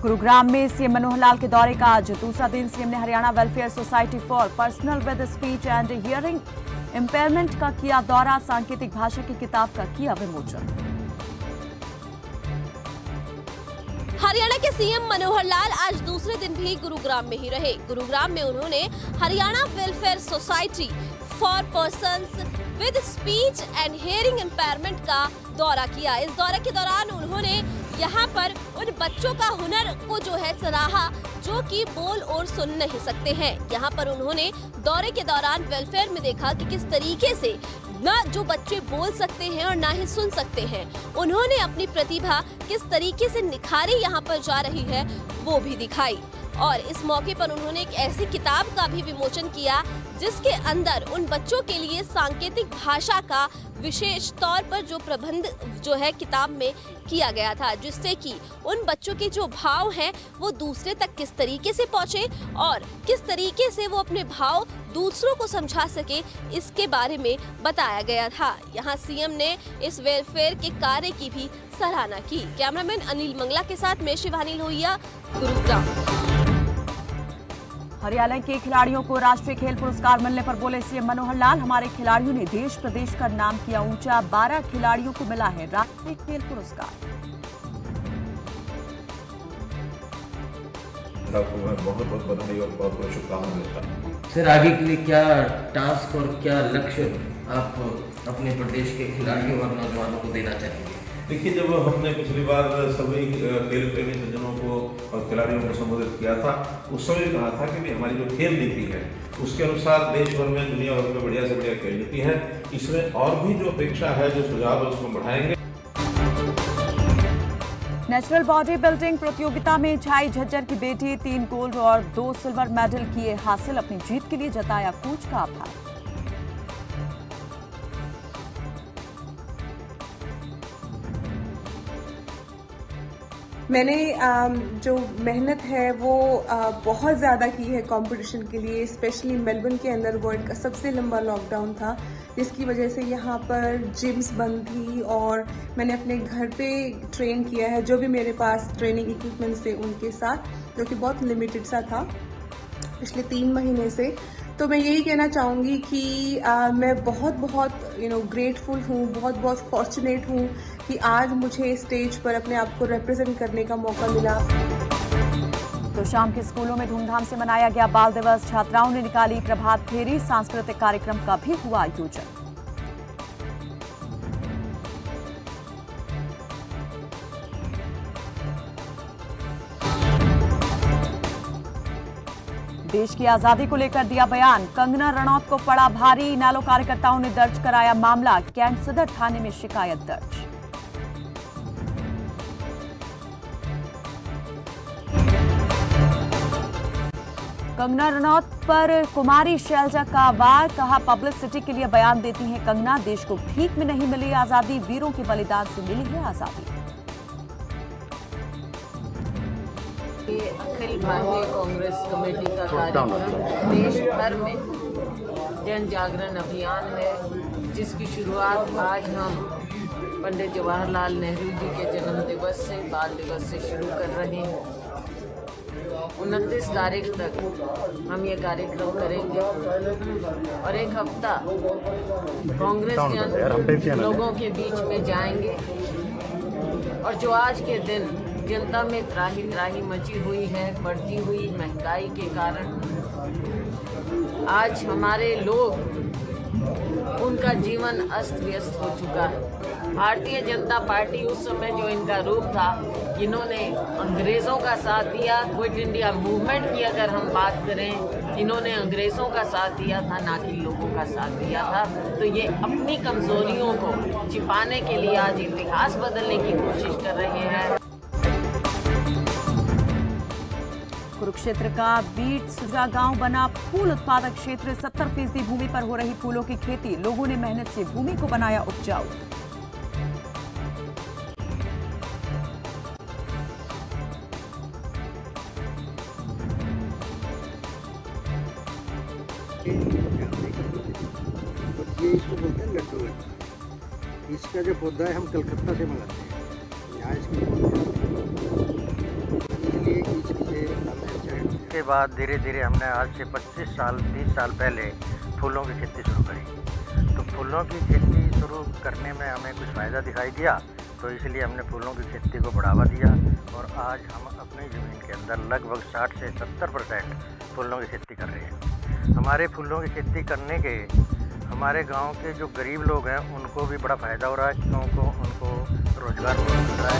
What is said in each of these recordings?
गुरुग्राम में सीएम मनोहर लाल के दौरे का आज दूसरा दिन। सीएम ने Haryana welfare society for personal with speech and hearing impairment का किया दौरा। सांकेतिक भाषा की किताब का किया विमोचन। हरियाणा के सीएम मनोहर लाल आज दूसरे दिन भी गुरुग्राम में ही रहे। गुरुग्राम में उन्होंने Haryana welfare society for persons with speech and hearing impairment का दौरा किया। इस दौरे के दौरान उन्होंने यहाँ पर उन बच्चों का हुनर को जो है सराहा जो कि बोल और सुन नहीं सकते हैं। यहाँ पर उन्होंने दौरे के दौरान वेलफेयर में देखा कि किस तरीके से न जो बच्चे बोल सकते हैं और ना ही सुन सकते हैं, उन्होंने अपनी प्रतिभा किस तरीके से निखारी यहाँ पर जा रही है वो भी दिखाई। और इस मौके पर उन्होंने एक ऐसी किताब का भी विमोचन किया जिसके अंदर उन बच्चों के लिए सांकेतिक भाषा का विशेष तौर पर जो प्रबंध जो है किताब में किया गया था, जिससे कि उन बच्चों के जो भाव हैं वो दूसरे तक किस तरीके से पहुंचे और किस तरीके से वो अपने भाव दूसरों को समझा सके, इसके बारे में बताया गया था। यहाँ सीएम ने इस वेलफेयर के कार्य की भी सराहना की। कैमरामैन अनिल मंगला के साथ मैं शिवानी लोहिया, गुरुग्राम। हरियाणा के खिलाड़ियों को राष्ट्रीय खेल पुरस्कार मिलने पर बोले सीएम मनोहर लाल, हमारे खिलाड़ियों ने देश प्रदेश का नाम किया ऊंचा। 12 खिलाड़ियों को मिला है राष्ट्रीय खेल पुरस्कार। बहुत बहुत बधाई और बहुत बहुत शुभकामनाएं देता हूं। सर, आगे के लिए क्या टास्क और क्या लक्ष्य आप अपने प्रदेश के खिलाड़ियों और नौजवानों को देना चाहेंगे? देखिए, जब हमने पिछली बार सभी खेल प्रेमी सज्जनों को और खिलाड़ियों को संबोधित किया था, उस समय कहा था कि हमारी जो खेल नीति है उसके अनुसार देश भर में दुनिया भर में बढ़िया से बढ़िया खेल नीति है। इसमें और भी जो अपेक्षा है, जो सुझाव है, उसको बढ़ाएंगे। नेशनल बॉडी बिल्डिंग प्रतियोगिता में छाई झज्जर की बेटी 3 गोल्ड और 2 सिल्वर मेडल किए हासिल। अपनी जीत के लिए जताया कोच का आभार। मैंने जो मेहनत है वो बहुत ज़्यादा की है कंपटीशन के लिए। स्पेशली मेलबर्न के अंदर वर्ल्ड का सबसे लंबा लॉकडाउन था, जिसकी वजह से यहाँ पर जिम्स बंद थी और मैंने अपने घर पे ट्रेन किया है जो भी मेरे पास ट्रेनिंग इक्विपमेंट्स थे उनके साथ, जो कि बहुत लिमिटेड सा था पिछले 3 महीने से। तो मैं यही कहना चाहूँगी कि मैं बहुत ग्रेटफुल हूँ, बहुत फॉर्चुनेट हूँ कि आज मुझे स्टेज पर अपने आप को रिप्रेजेंट करने का मौका मिला। तो शाम के स्कूलों में धूमधाम से मनाया गया बाल दिवस। छात्राओं ने निकाली प्रभात फेरी। सांस्कृतिक कार्यक्रम का भी हुआ आयोजन। देश की आजादी को लेकर दिया बयान। कंगना रनौत को पड़ा भारी। इनेलो कार्यकर्ताओं ने दर्ज कराया मामला। कैंट सदर थाने में शिकायत दर्ज। कंगना रनौत पर कुमारी शैलजा का वार। कहा, पब्लिसिटी के लिए बयान देती हैं कंगना। देश को भीख में नहीं मिली आजादी, वीरों के बलिदान से मिली है आजादी। अखिल भारतीय कांग्रेस कमेटी का कार्यक्रम देश भर में जन जागरण अभियान है, जिसकी शुरुआत आज हम पंडित जवाहरलाल नेहरू जी के जन्म दिवस से, बाल दिवस से शुरू कर रहे हैं। 29 तारीख तक हम ये कार्यक्रम करेंगे और एक हफ्ता कांग्रेस के लोगों के बीच में जाएंगे। और जो आज के दिन जनता में त्राही त्राही मची हुई है बढ़ती हुई महंगाई के कारण, आज हमारे लोग, उनका जीवन अस्त व्यस्त हो चुका है। भारतीय जनता पार्टी उस समय जो इनका रूप था, इन्होंने अंग्रेज़ों का साथ दिया। क्विट इंडिया मूवमेंट की अगर हम बात करें, इन्होंने अंग्रेज़ों का साथ दिया था, ना कि लोगों का साथ दिया था। तो ये अपनी कमज़ोरियों को छिपाने के लिए आज इतिहास बदलने की कोशिश कर रहे हैं। कुरुक्षेत्र का बीट सुजा गांव बना फूल उत्पादक क्षेत्र। 70% भूमि पर हो रही फूलों की खेती। लोगों ने मेहनत से भूमि को बनाया उपजाऊ। ये इसको बोलते हैं लड्डू लड्डू। इसका जो पौधा है हम कलकत्ता से मंगाते हैं, यहाँ इसकी इसलिए उसके बाद धीरे धीरे हमने आज से 25 साल 30 साल पहले फूलों की खेती शुरू करी। तो फूलों की खेती शुरू करने में हमें कुछ फ़ायदा दिखाई दिया, तो इसलिए हमने फूलों की खेती को बढ़ावा दिया और आज हम अपनी ज़मीन के अंदर लगभग 60 से 70% फूलों की खेती कर रहे हैं। हमारे फूलों की खेती करने के हमारे गांव के जो गरीब लोग हैं उनको भी बड़ा फ़ायदा हो रहा है, क्योंकि उनको रोज़गार मिल रहा है।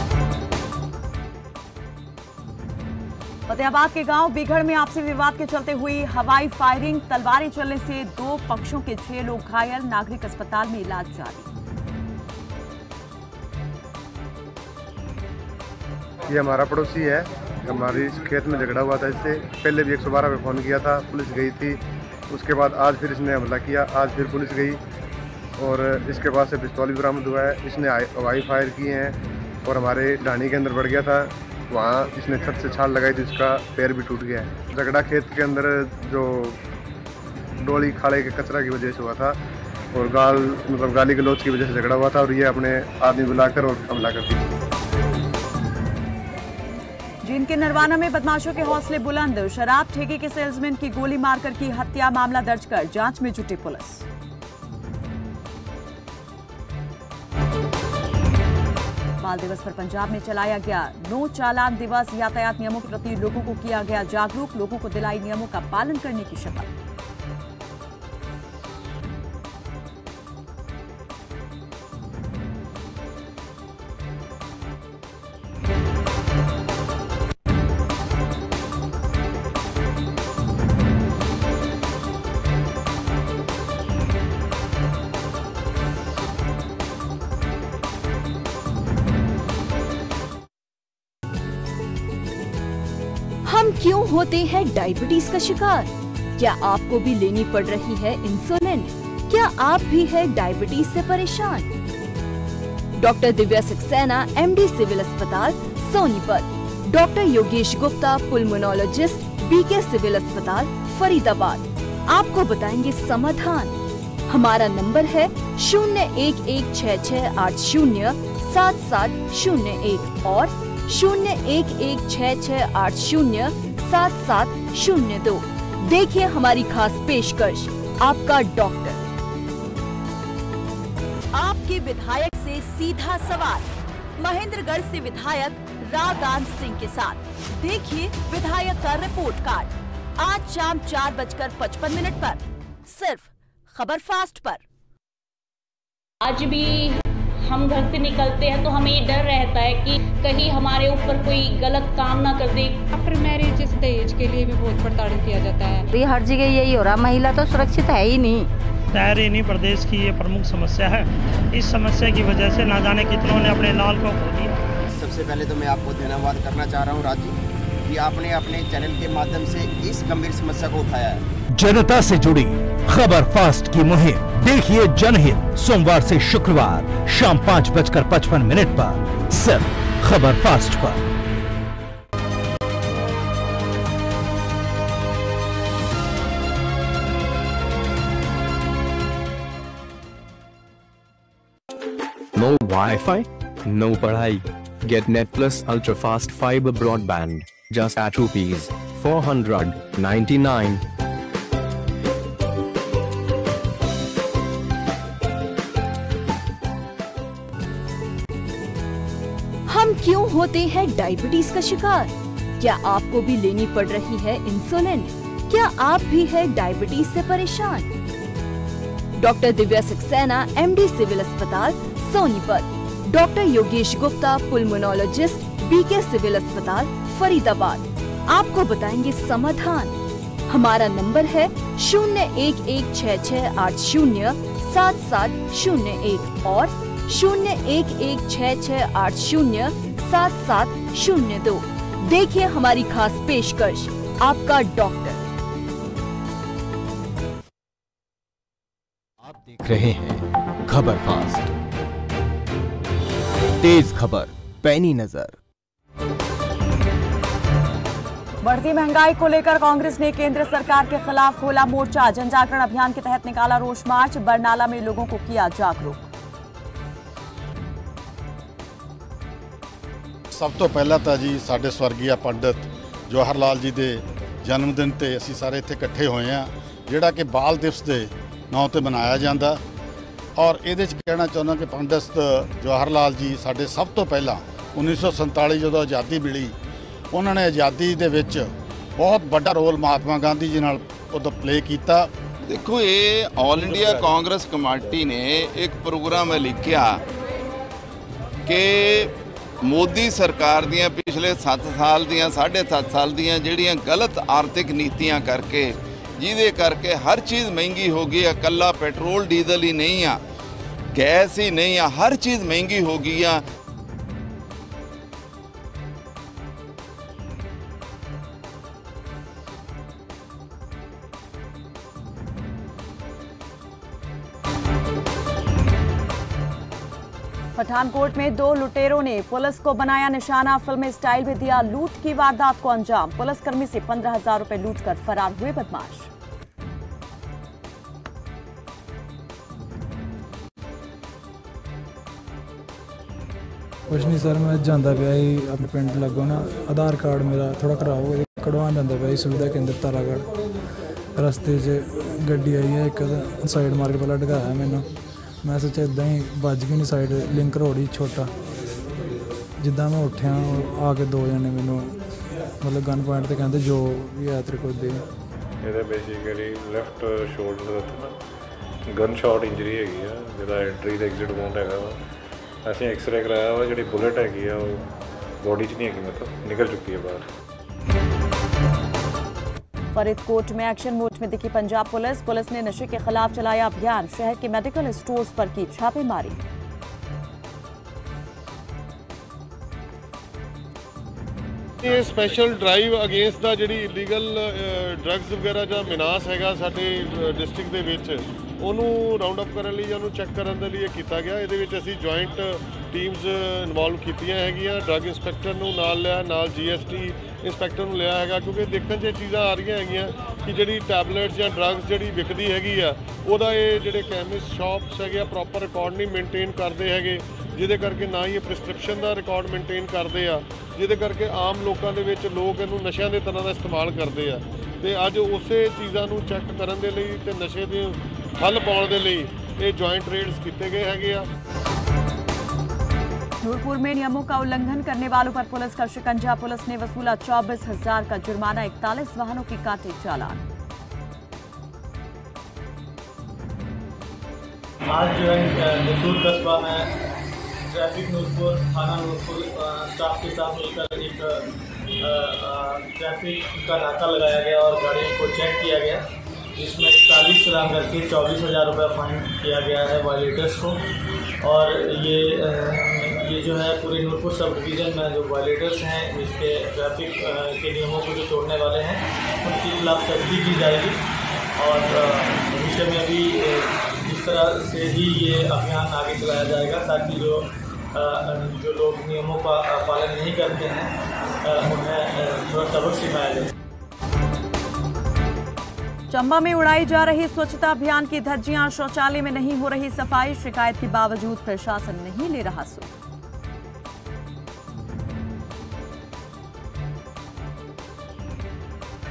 फतेहाबाद के गांव बिघड़ में आपसी विवाद के चलते हुई हवाई फायरिंग, तलवारें चलने से 2 पक्षों के 6 लोग घायल, नागरिक अस्पताल में इलाज जारी। ये हमारा पड़ोसी है, हमारी खेत में झगड़ा हुआ था। इससे पहले भी 112 पे फ़ोन किया था, पुलिस गई थी। उसके बाद आज फिर इसने हमला किया, आज फिर पुलिस गई और इसके पास से पिस्तौल भी बरामद हुआ है। इसने हवाई फायर किए हैं और हमारे ढाणी के अंदर बढ़ गया था, वहाँ इसने छत से छाल लगाई थी, इसका पैर भी टूट गया है। झगड़ा खेत के अंदर जो डोली खाड़े के कचरा की वजह से हुआ था और गाली गलौज की वजह से झगड़ा हुआ था और ये अपने आदमी बुलाकर और हमला कर दिया। जींद के नरवाना में बदमाशों के हौसले बुलंद, शराब ठेके के सेल्समैन की गोली मारकर की हत्या, मामला दर्ज कर जांच में जुटी पुलिस। बाल दिवस पर पंजाब में चलाया गया नो चालान दिवस, यातायात नियमों के प्रति लोगों को किया गया जागरूक, लोगों को दिलाई नियमों का पालन करने की शपथ। हम क्यों होते हैं डायबिटीज का शिकार? क्या आपको भी लेनी पड़ रही है इंसुलिन? क्या आप भी है डायबिटीज से परेशान? Doctor Divya Saxena, MD civil अस्पताल Sonipat, doctor Yogesh Gupta, pulmonologist, BK civil अस्पताल फरीदाबाद, आपको बताएंगे समाधान। हमारा नंबर है 0116680770 और 0116680770। देखिए हमारी खास पेशकश, आपका डॉक्टर। आपके विधायक से सीधा सवाल, महेंद्रगढ़ से विधायक रावदान सिंह के साथ। देखिए विधायक का रिपोर्ट कार्ड आज शाम 4:55 पर, सिर्फ खबर फास्ट पर। आज भी हम घर से निकलते हैं तो हमें ये डर रहता है कि कहीं हमारे ऊपर कोई गलत काम ना कर दे। आफ्टर मैरिज दहेज के लिए भी बहुत प्रताड़ित किया जाता है। ये हर जगह यही हो रहा, महिला तो सुरक्षित है ही नहीं। शाहरी प्रदेश की ये प्रमुख समस्या है। इस समस्या की वजह से ना जाने कितनों ने अपने लाल को खो दिया। सबसे पहले तो मैं आपको धन्यवाद करना चाह रहा हूँ राजू, कि आपने अपने चैनल के माध्यम से इस गंभीर समस्या को उठाया है। जनता से जुड़ी खबर फास्ट की मुहिम देखिए जनहित, सोमवार से शुक्रवार शाम 5:55 पर, सिर्फ खबर फास्ट पर। No Wi-Fi, no padhai. Get Net Plus Ultra Fast Fiber Broadband just at ₹499. हम क्यों होते हैं डायबिटीज का शिकार? क्या आपको भी लेनी पड़ रही है इंसुलिन? क्या आप भी है डायबिटीज से परेशान? Doctor Divya Saxena, MD civil अस्पताल Sonipat, doctor Yogesh Gupta, pulmonologist, BK civil अस्पताल फरीदाबाद, आपको बताएंगे समाधान। हमारा नंबर है 0116680770 और 0116680770। देखिए हमारी खास पेशकश, आपका डॉक्टर। आप देख रहे हैं खबर फास्ट, तेज खबर पैनी नजर। बढ़ती महंगाई को लेकर कांग्रेस ने केंद्र सरकार के खिलाफ खोला मोर्चा, जन जागरण अभियान के तहत निकाला रोष मार्च, बरनाला में लोगों को किया जागरूक। सब तो पहला तो जी साडे स्वर्गीय पंडित जवाहर लाल जी के ਜਨਮ ਦਿਨ ਤੇ ਅਸੀਂ ਸਾਰੇ ਇੱਥੇ ਇਕੱਠੇ ਹੋਏ ਆ, ਜਿਹੜਾ ਕਿ ਬਾਲ ਦਿਵਸ ਦੇ ਨਾਂ ਤੇ ਮਨਾਇਆ ਜਾਂਦਾ। ਔਰ ਇਹਦੇ 'ਚ ਕਹਿਣਾ ਚਾਹੁੰਦਾ ਕਿ ਪੰਡਿਤ ਜਵਾਹਰ ਲਾਲ ਜੀ ਸਾਡੇ ਸਭ ਤੋਂ ਪਹਿਲਾਂ 1947 ਜਦੋਂ ਆਜ਼ਾਦੀ ਮਿਲੀ, ਉਹਨਾਂ ਨੇ ਆਜ਼ਾਦੀ ਦੇ ਵਿੱਚ ਬਹੁਤ ਵੱਡਾ ਰੋਲ ਮਹਾਤਮਾ ਗਾਂਧੀ ਜੀ ਨਾਲ ਉਦੋਂ ਪਲੇ ਕੀਤਾ। देखो ये ऑल इंडिया कांग्रेस कमेटी ने एक प्रोग्राम लिखा कि मोदी सरकार दियां पिछले 7 साल दियां 7.5 साल दियां जिहड़ियां गलत आर्थिक नीतियां करके जिहदे करके हर चीज़ महंगी हो गई है। कल्ला पेट्रोल डीजल ही नहीं आ, गैस ही नहीं आ, हर चीज़ महंगी हो गई है। पठानकोट में 2 लुटेरों ने पुलिस को बनाया निशाना, फिल्मी स्टाइल में दिया लूट की वारदात को अंजाम। पुलिसकर्मी से 15,000 रुपए लूटकर फरार हुए बदमाश। कुछ नहीं सर, मैं जाता पाया ही अपने पिंड लगो ना, आधार कार्ड मेरा थोड़ा खराब हो गया, कढ़वान जाता पाया सुविधा केंद्र तारागढ़। रस्ते च गड्डी आई है, एक साइड मार के पहला ढकाया मैंने, मैं सोचा इदा ही बज गई नहीं साइड, लिंक रोड ही छोटा। जिदा मैं उठिया आके 2 जने मैनू मतलब गन पॉइंट ते कहते जो भी है तेरे को दे। ये basically left shoulder gun shot injury हैगी आ, जिहदा एंट्री ते एग्जिट वोंट हैगा वा। असीं एक्सरे कराया वा, जिहड़ी बुलेट हैगी आ वो बॉडी 'च नहीं हैगी, मतलब निकल चुकी है बाहर। फरीदकोट में एक्शन मोड में दिखी पंजाब पुलिस। पुलिस ने नशे के खिलाफ चलाया अभियान, शहर के मेडिकल स्टोर्स पर की छापेमारी। ये स्पैशल ड्राइव अगेंस्ट द जिहड़ी इलीगल ड्रग्स वगैरह ਜਾਂ ਮਿਨਾਸ ਹੈਗਾ ਸਾਡੇ ਡਿਸਟ੍ਰਿਕਟ ਦੇ ਵਿੱਚ, ਉਹਨੂੰ ਰਾਉਂਡ ਅਪ ਕਰਨ ਲਈ ਜਾਂ ਉਹਨੂੰ ਚੈੱਕ ਕਰਨ ਦੇ ਲਈ ਕੀਤਾ ਗਿਆ। ਇਹਦੇ ਵਿੱਚ ਅਸੀਂ ਜੁਆਇੰਟ ਟੀਮਸ ਇਨਵੋਲਵ ਕੀਤੀਆਂ ਹੈਗੀਆਂ। ਡਰੱਗ ਇੰਸਪੈਕਟਰ ਨੂੰ ਨਾਲ ਲਿਆ, ਨਾਲ GST ਇੰਸਪੈਕਟਰ ਨੂੰ ਲਿਆ ਹੈਗਾ, ਕਿਉਂਕਿ ਦੇਖਣ 'ਚ ਇਹ ਚੀਜ਼ਾਂ ਆ ਰਹੀਆਂ ਹੈਗੀਆਂ ਕਿ ਜਿਹੜੀ ਟੈਬਲੇਟਸ ਜਾਂ ਡਰੱਗਸ ਜਿਹੜੀ ਵਿਕਦੀ ਹੈਗੀ ਆ, ਉਹਦਾ ਇਹ ਜਿਹੜੇ ਕੈਮਿਸਟ ਸ਼ਾਪਸ ਹੈਗੇ ਆ ਪ੍ਰੋਪਰ ਰਿਕਾਰਡ ਨਹੀਂ ਮੇਨਟੇਨ ਕਰਦੇ ਹੈਗੇ, ਜਿਹਦੇ ਕਰਕੇ ਨਾ ਹੀ ਇਹ ਪ੍ਰਿਸਕ੍ਰਿਪਸ਼ਨ ਦਾ ਰਿਕਾਰਡ ਮੇਨਟੇਨ ਕਰਦੇ ਆ, ਜਿਹਦੇ ਕਰਕੇ ਆਮ ਲੋਕਾਂ ਦੇ ਵਿੱਚ ਲੋਕ ਇਹਨੂੰ ਨਸ਼ਿਆਂ ਦੇ ਤਰ੍ਹਾਂ ਦਾ ਇਸਤੇਮਾਲ ਕਰਦੇ ਆ। ਤੇ ਅੱਜ ਉਸੇ ਚੀਜ਼ਾਂ ਨੂੰ ਚੈੱਕ ਕਰਨ ਦੇ ਲਈ ਤੇ ਨਸ਼ੇ ਦੇ ਹੱਲ ਪਾਉਣ ਦੇ ਲਈ ਇਹ ਜੁਆਇੰਟ ਰੇਡਸ ਕੀਤੇ ਗਏ ਹੈਗੇ ਆ। नूरपुर में नियमों का उल्लंघन करने वालों पर पुलिस का शिकंजा। पुलिस ने वसूला 24,000 का जुर्माना, 41 वाहनों की काटे चालान। आज जो है नूरपुर कस्बा में ट्रैफिक नूरपुर थाना नूरपुर स्टाफ के साथ मिलकर एक ट्रैफिक का नाका लगाया गया और गाड़ियों को चेक किया गया, जिसमें 41 चालान करके 24,000 रुपये फाइन किया गया है वायलेटर्स को। और ये जो है पूरे नूरपुर सब डिवीज़न में जो वायलेटर्स हैं, इसके ट्रैफिक के नियमों को जो तोड़ने वाले हैं, उनके खिलाफ सख्ती की जाएगी। और भविष्य में भी इस तरह से ही ये अभियान आगे चलाया जाएगा, ताकि जो लोग नियमों का पालन नहीं करते हैं उन्हें थोड़ा सबक सिखाया जाए। चंबा में उड़ाई जा रही स्वच्छता अभियान की धज्जियां, शौचालय में नहीं हो रही सफाई, शिकायत के बावजूद प्रशासन नहीं ले रहा सुध।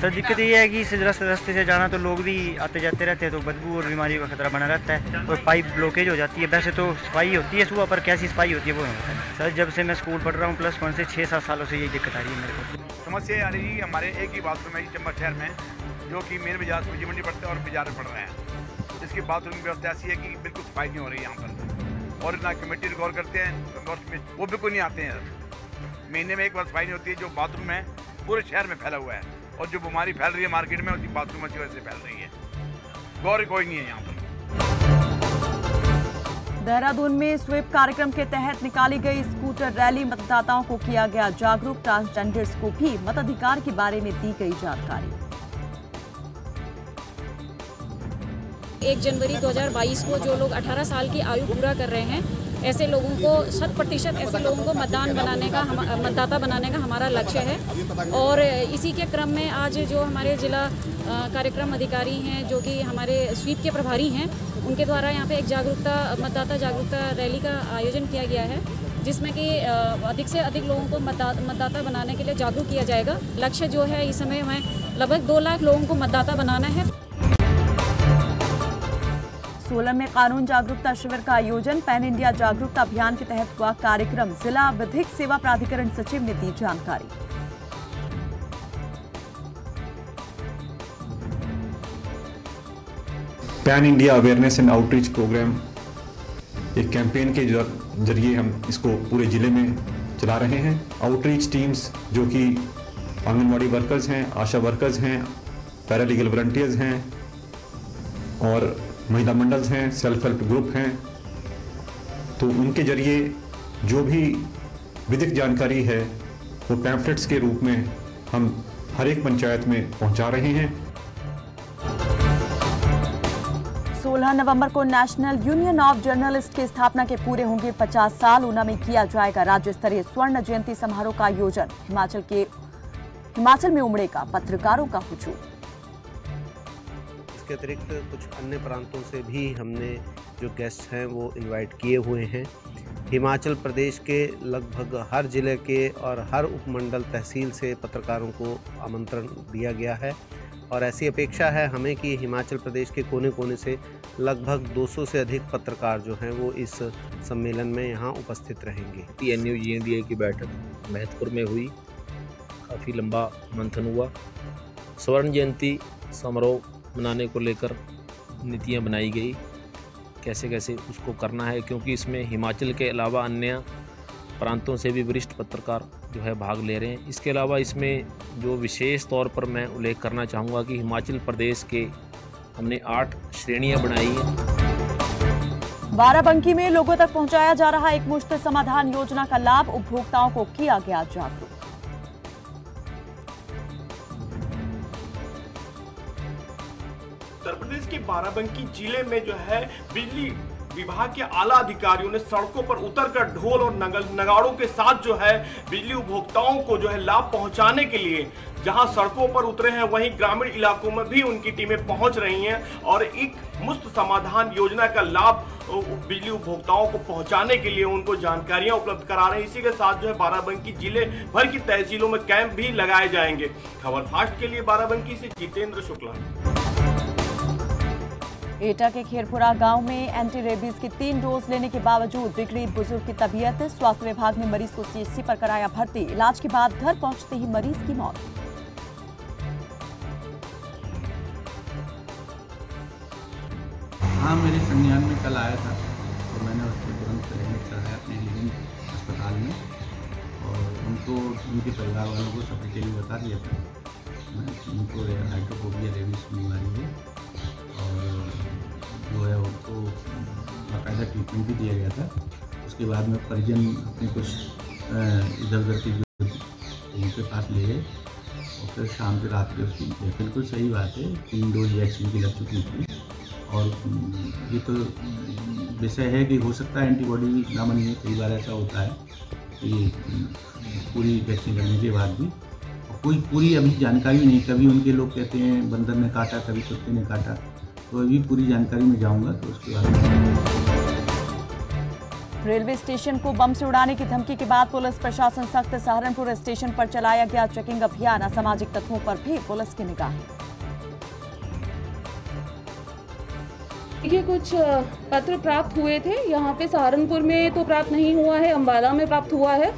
सर दिक्कत ये है कि इस रास्ते से जाना तो लोग भी आते जाते रहते हैं, तो बदबू और बीमारियों का खतरा बना रहता है और पाइप ब्लॉकेज हो जाती है। वैसे तो सफाई होती है सुबह, पर कैसी सफाई होती है वो नहीं होता है। सर जब से मैं स्कूल पढ़ रहा हूँ +1 से 6-7 सालों से यही दिक्कत आ रही है मेरे को। समस्या आ रही है हमारे एक ही बाथरूम है चंबा शहर में, जो कि मेन बाजार सब्जी मंडी पड़ते हैं और बाजार में पड़ रहे हैं। इसकी बाथरूम की व्यवस्था ऐसी है कि बिल्कुल सफाई नहीं हो रही है यहाँ पर, और ना कमेटी रिकॉर्ड करते हैं वो बिल्कुल नहीं आते हैं। महीने में एक बार सफाई नहीं होती है। जो बाथरूम है पूरे शहर में फैला हुआ है, और जो बीमारी फैल रही है मार्केट में, उसी बाथरूम की वजह से फैल रही है। गौर कोई नहीं है यहाँ पर। देहरादून में स्वीप कार्यक्रम के तहत निकाली गई स्कूटर रैली, मतदाताओं को किया गया जागरूक। ट्रांसजेंडर्स को भी मताधिकार के बारे में दी गई जानकारी। 1 जनवरी 2022 को जो लोग 18 साल की आयु पूरा कर रहे हैं, ऐसे लोगों को 100% ऐसे लोगों को मतदाता बनाने का हमारा लक्ष्य है। और इसी के क्रम में आज जो हमारे जिला कार्यक्रम अधिकारी हैं, जो कि हमारे स्वीप के प्रभारी हैं, उनके द्वारा यहाँ पे एक मतदाता जागरूकता रैली का आयोजन किया गया है। जिसमें कि अधिक से अधिक लोगों को मतदाता बनाने के लिए जागरूक किया जाएगा। लक्ष्य जो है इस समय हमें लगभग 2 लाख लोगों को मतदाता बनाना है। सोलन में कानून जागरूकता शिविर का आयोजन। पैन इंडिया जागरूकता अभियान के तहत हुआ कार्यक्रम। जिला विधिक सेवा प्राधिकरण सचिव ने दी जानकारी। Pan India awareness and outreach program एक कैंपेन के जरिए हम इसको पूरे जिले में चला रहे हैं। आउटरीच टीम्स जो कि आंगनवाड़ी वर्कर्स हैं, आशा वर्कर्स हैं, पैरालीगल वॉलंटियर्स हैं और महिला मंडल्स हैं, सेल्फ हेल्प ग्रुप हैं, तो उनके जरिए जो भी विधिक जानकारी है वो पैम्फलेट्स के रूप में हम हर एक पंचायत में पहुंचा रहे हैं। 16 नवंबर को नेशनल यूनियन ऑफ जर्नलिस्ट की स्थापना के पूरे होंगे 50 साल। ऊना में किया जाएगा राज्य स्तरीय स्वर्ण जयंती समारोह का आयोजन। हिमाचल में उमड़ेगा पत्रकारों का हुजूम। इसके अतिरिक्त कुछ अन्य प्रांतों से भी हमने जो गेस्ट हैं वो इनवाइट किए हुए हैं। हिमाचल प्रदेश के लगभग हर जिले के और हर उपमंडल तहसील से पत्रकारों को आमंत्रण दिया गया है और ऐसी अपेक्षा है हमें कि हिमाचल प्रदेश के कोने कोने से लगभग 200 से अधिक पत्रकार जो हैं वो इस सम्मेलन में यहाँ उपस्थित रहेंगे। NUGNDA की बैठक महतपुर में हुई, काफ़ी लंबा मंथन हुआ। स्वर्ण जयंती समारोह मनाने को लेकर नीतियाँ बनाई गई, कैसे कैसे उसको करना है, क्योंकि इसमें हिमाचल के अलावा अन्य प्रांतों से भी वरिष्ठ पत्रकार जो है भाग ले रहे हैं। इसके अलावा इसमें जो विशेष तौर पर मैं उल्लेख करना चाहूँगा कि हिमाचल प्रदेश के हमने 8 श्रेणियाँ बनाई हैं। बाराबंकी में लोगों तक पहुंचाया जा रहा एक मुश्त समाधान योजना का लाभ। उपभोक्ताओं को किया गया जागरूक। उत्तर प्रदेश के बाराबंकी जिले में जो है बिजली विभाग के आला अधिकारियों ने सड़कों पर उतरकर ढोल और नगाड़ों के साथ जो है बिजली उपभोक्ताओं को जो है लाभ पहुंचाने के लिए जहां सड़कों पर उतरे हैं वहीं ग्रामीण इलाकों में भी उनकी टीमें पहुंच रही हैं और एक मुफ्त समाधान योजना का लाभ बिजली उपभोक्ताओं को पहुंचाने के लिए उनको जानकारियां उपलब्ध करा रहे हैं। इसी के साथ जो है बाराबंकी जिले भर की तहसीलों में कैंप भी लगाए जाएंगे। खबर फास्ट के लिए बाराबंकी से जितेंद्र शुक्ला। एटा के खेरपुरा गांव में एंटी रेबीज की 3 डोज लेने के बावजूद बिगड़ी बुजुर्ग की तबीयत। स्वास्थ्य विभाग ने मरीज को CHC पर कराया भर्ती। इलाज के बाद घर पहुंचते ही मरीज की मौत। हाँ, मेरे संज्ञान में कल आया था तो मैंने उसको तुरंत एडमिट कराया अपने लिविंग अस्पताल में और उनको उनके परिवार वालों को सफिशिएंटली बता दिया था उनको हाइड्रोफोबिया रेबीज बीमारी है और जो है उनको बाकायदा ट्रीटमेंट भी दिया गया था। उसके बाद में परिजन अपने कुछ इधर उधर के जो उनके पास ले गए और फिर शाम के रात में उसकी बिल्कुल सही बात है 3 डोज वैक्सीन की लग चुकी थी और ये तो विषय है कि हो सकता है एंटीबॉडी ना बनी है। कई बार ऐसा होता है कि पूरी वैक्सीन लगने के बाद भी कोई पूरी अभी जानकारी नहीं। कभी उनके लोग कहते हैं बंदर ने काटा, कभी कुत्ते ने काटा, तो अभी पूरी जानकारी में जाऊंगा तो उसके बाद। रेलवे स्टेशन को बम से उड़ाने की धमकी के बाद पुलिस प्रशासन सख्त। सहारनपुर स्टेशन पर चलाया गया चेकिंग अभियान। असामाजिक तत्वों पर भी पुलिस की निगाहें। देखिए, कुछ पत्र प्राप्त हुए थे यहाँ पे सहारनपुर में तो प्राप्त नहीं हुआ है, अम्बाला में प्राप्त हुआ है।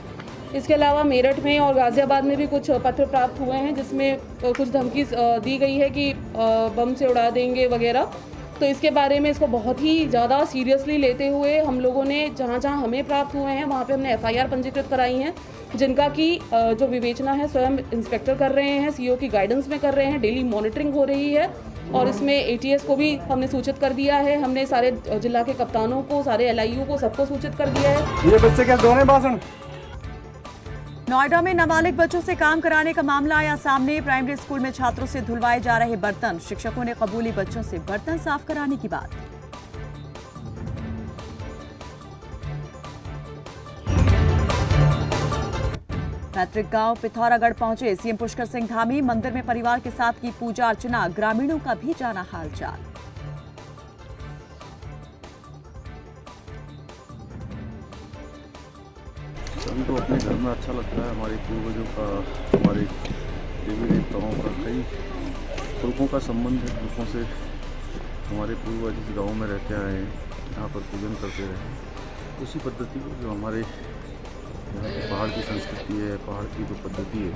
इसके अलावा मेरठ में और गाजियाबाद में भी कुछ पत्र प्राप्त हुए हैं जिसमें कुछ धमकी दी गई है कि बम से उड़ा देंगे वगैरह। तो इसके बारे में इसको बहुत ही ज़्यादा सीरियसली लेते हुए हम लोगों ने जहाँ जहाँ हमें प्राप्त हुए हैं वहाँ पे हमने FIR पंजीकृत कराई हैं, जिनका की जो विवेचना है स्वयं इंस्पेक्टर कर रहे हैं, CO की गाइडेंस में कर रहे हैं। डेली मॉनिटरिंग हो रही है और इसमें ATS को भी हमने सूचित कर दिया है। हमने सारे जिला के कप्तानों को, सारे LIU को, सबको सूचित कर दिया है। ये बच्चे क्या दोनों भाषण। नोएडा में नाबालिग बच्चों से काम कराने का मामला आया सामने। प्राइमरी स्कूल में छात्रों से धुलवाए जा रहे बर्तन। शिक्षकों ने कबूली बच्चों से बर्तन साफ कराने की बात। पैतृक गांव पिथौरागढ़ पहुंचे CM पुष्कर सिंह धामी। मंदिर में परिवार के साथ की पूजा अर्चना। ग्रामीणों का भी जाना हालचाल। हमको अपने घर में अच्छा लगता है। हमारे पूर्वजों का, हमारे देवी देवताओं का, कई पुरखों का संबंध है। पुरखों से हमारे पूर्वज इस गाँव में रहते आए हैं, यहाँ पर पूजन करते रहे। उसी पद्धति को जो हमारे यहाँ की पहाड़ की संस्कृति है, पहाड़ की जो पद्धति है,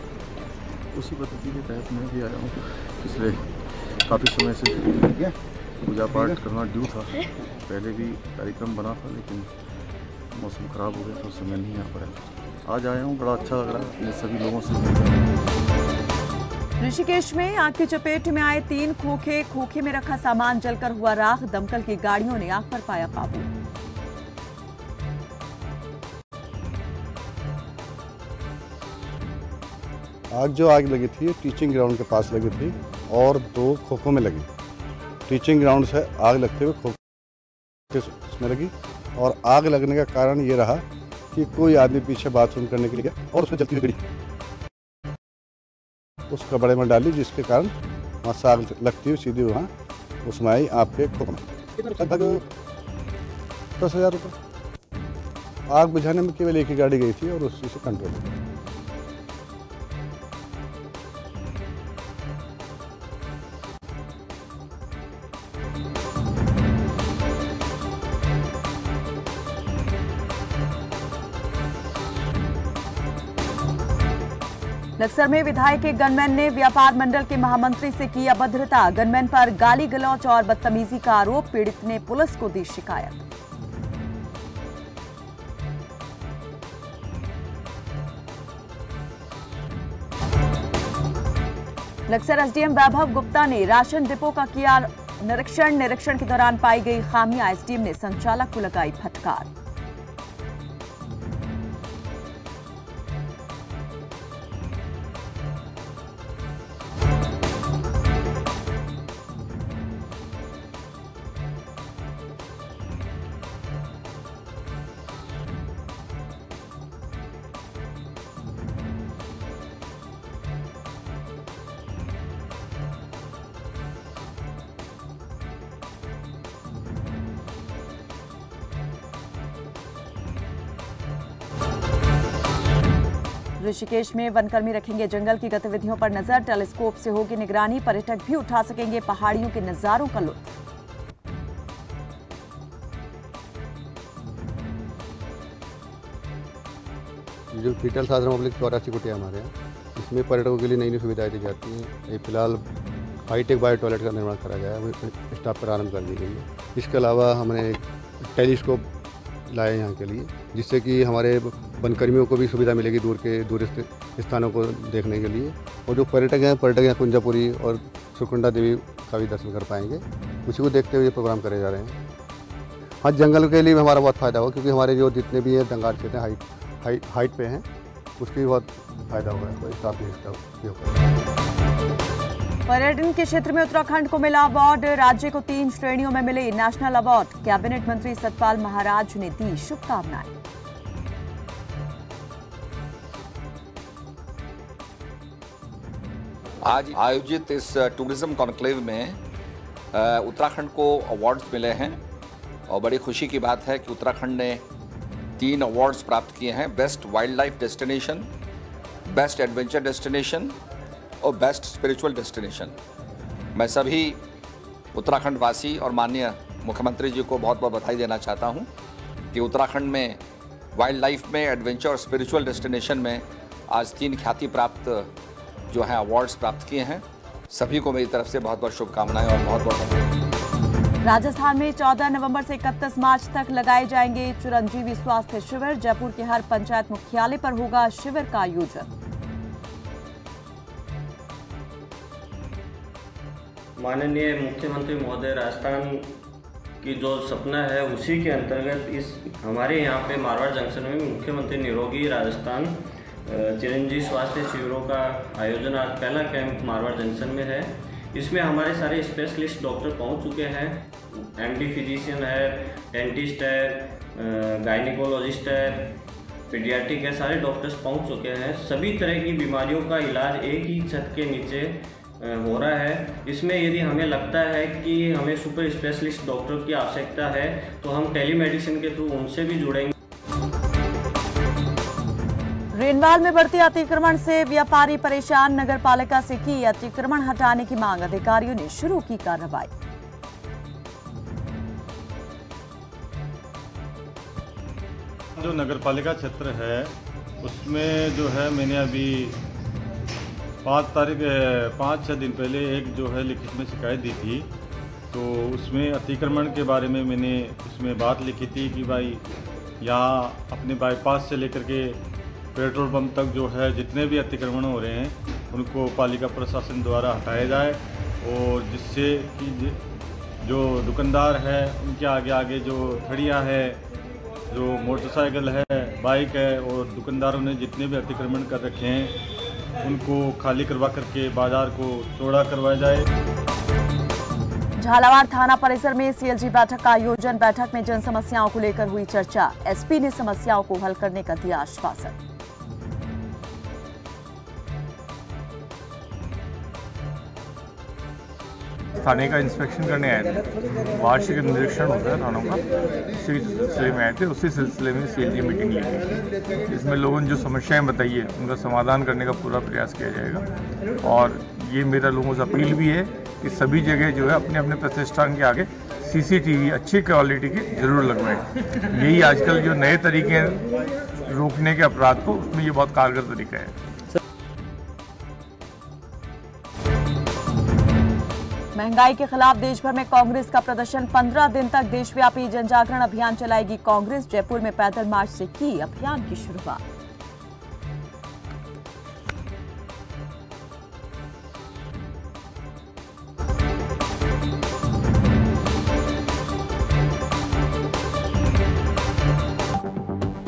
उसी पद्धति के तहत मैं भी आया हूँ। पिछले काफ़ी समय से पूजा पाठ करना ड्यू था। पहले भी कार्यक्रम बना था, लेकिन मौसम ख़राब हो गया तो समय नहीं आ पाया। आज आया हूँ, बड़ा अच्छा लग रहा है अपने सभी लोगों से। ऋषिकेश में आग की चपेट में आए 3 खोखे में रखा सामान जलकर हुआ राख। दमकल की गाड़ियों ने आग पर पाया काबू। आग लगी थी टीचिंग ग्राउंड के पास लगी थी और 2 खोखों में लगी। टीचिंग ग्राउंड से आग लगते हुए खोखे उसमें लगी और आग लगने का कारण ये रहा कि कोई आदमी पीछे बाथरूम करने के लिए गया और उसमें जलती हुई उस कपड़े में डाली, जिसके कारण वहाँ से आग लगती हुई सीधी वहाँ उसमें आई आपके खोख में। लगभग 10,000 रुपये। आग बुझाने में केवल एक ही गाड़ी गई थी और उसी से कंट्रोल हो गया। बक्सर में विधायक के गनमैन ने व्यापार मंडल के महामंत्री से की अभद्रता। गनमैन पर गाली गलौज और बदतमीजी का आरोप। पीड़ित ने पुलिस को दी शिकायत। बक्सर एसडीएम वैभव गुप्ता ने राशन डिपो का किया निरीक्षण के दौरान पाई गई खामियां। एसडीएम ने संचालक को लगाई फटकार। ऋषिकेश में वनकर्मी रखेंगे जंगल की गतिविधियों पर नजर। टेलीस्कोप से होगी निगरानी। पर्यटक भी उठा सकेंगे पहाड़ियों के नजारों का लुत्फ। जो पीटल साधन पब्लिक 84 कुटिया हमारे यहाँ, इसमें पर्यटकों के लिए नई नई सुविधाएं दी जाती हैं। ये फिलहाल हाईटेक बायो टॉयलेट का निर्माण करा गया है, स्टाफ प्रारंभ कर दी गई है। इसके अलावा हमने टेलीस्कोप लाए यहाँ के लिए, जिससे कि हमारे वनकर्मियों को भी सुविधा मिलेगी दूरस्थ स्थानों को देखने के लिए। और जो पर्यटक हैं कुंजापुरी और सुकुंडा देवी का भी दर्शन कर पाएंगे। उसी को देखते हुए प्रोग्राम करे जा रहे हैं। हाँ, जंगल के लिए भी हमारा बहुत फ़ायदा होगा, क्योंकि हमारे जो जितने भी हैं जंगल क्षेत्र हाइट पे हैं, उसकी भी बहुत फ़ायदा होगा। तो इसका भी इसका उपयोग करें। पर्यटन के क्षेत्र में उत्तराखंड को मिला अवार्ड। राज्य को 3 श्रेणियों में मिले नेशनल अवार्ड। कैबिनेट मंत्री सतपाल महाराज ने दी शुभकामनाएं। आज आयोजित इस टूरिज्म कॉन्क्लेव में उत्तराखंड को अवार्ड्स मिले हैं और बड़ी खुशी की बात है कि उत्तराखंड ने 3 अवार्ड्स प्राप्त किए हैं। Best wild life destination, best adventure destination और बेस्ट स्पिरिचुअल डेस्टिनेशन। मैं सभी उत्तराखंड वासी और माननीय मुख्यमंत्री जी को बहुत बहुत बधाई देना चाहता हूं कि उत्तराखंड में वाइल्ड लाइफ में, एडवेंचर और स्पिरिचुअल डेस्टिनेशन में आज 3 ख्याति प्राप्त जो हैं अवार्ड्स प्राप्त किए हैं। सभी को मेरी तरफ से बहुत बहुत शुभकामनाएं और बहुत बहुत बधाई। राजस्थान में 14 नवंबर से 31 मार्च तक लगाए जाएंगे चिरंजीवी स्वास्थ्य शिविर। जयपुर के हर पंचायत मुख्यालय पर होगा शिविर का आयोजन। माननीय मुख्यमंत्री महोदय राजस्थान की जो सपना है, उसी के अंतर्गत इस हमारे यहाँ पे मारवाड़ जंक्शन में मुख्यमंत्री निरोगी राजस्थान चिरंजीवी स्वास्थ्य शिविरों का आयोजन आज पहला कैंप मारवाड़ जंक्शन में है। इसमें हमारे सारे स्पेशलिस्ट डॉक्टर पहुंच चुके हैं। एमडी फिजिशियन है, डेंटिस्ट है, गायनिकोलॉजिस्ट है, पीडियाट्रिक है, सारे डॉक्टर्स पहुंच चुके हैं। सभी तरह की बीमारियों का इलाज एक ही छत के नीचे हो रहा है। इसमें यदि हमें लगता है कि हमें सुपर स्पेशलिस्ट डॉक्टर की आवश्यकता है तो हम टेलीमेडिसिन के थ्रू उनसे भी जुड़ेंगे। रेनवाल में बढ़ते अतिक्रमण से व्यापारी परेशान, नगर पालिका से की अतिक्रमण हटाने की मांग, अधिकारियों ने शुरू की कार्रवाई। जो नगर पालिका क्षेत्र है उसमें जो है मैंने अभी 5-6 दिन पहले एक जो है लिखित में शिकायत दी थी। तो उसमें अतिक्रमण के बारे में मैंने उसमें बात लिखी थी कि भाई यहाँ अपने बाईपास से लेकर के पेट्रोल पंप तक जो है जितने भी अतिक्रमण हो रहे हैं उनको पालिका प्रशासन द्वारा हटाया जाए, और जिससे कि जो दुकानदार है उनके आगे आगे जो थड़ियाँ है, जो मोटरसाइकिल है, बाइक है, और दुकानदारों ने जितने भी अतिक्रमण कर रखे हैं उनको खाली करवा करके बाजार को चौड़ा करवाया जाए। झालावाड़ थाना परिसर में सीएलजी बैठक का आयोजन, बैठक में जन समस्याओं को लेकर हुई चर्चा, एसपी ने समस्याओं को हल करने का दिया आश्वासन। थाने का इंस्पेक्शन करने आए थे, वार्षिक निरीक्षण होता है थानों का, उसी सिलसिले में आए थे। उसी सिलसिले में सीएलजी मीटिंग ली गई, जिसमें लोगों ने जो समस्याएं बताई है उनका समाधान करने का पूरा प्रयास किया जाएगा। और ये मेरा लोगों से अपील भी है कि सभी जगह जो है अपने अपने प्रतिष्ठान के आगे सीसीटीवी अच्छी क्वालिटी की जरूर लगवाएं। यही आजकल जो नए तरीके हैं रोकने के अपराध को, उसमें ये बहुत कारगर तरीका है। महंगाई के खिलाफ देश भर में कांग्रेस का प्रदर्शन, 15 दिन तक देशव्यापी जन जागरण अभियान चलाएगी कांग्रेस। जयपुर में पैदल मार्च से की अभियान की शुरुआत।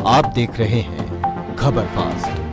आप देख रहे हैं खबर फास्ट।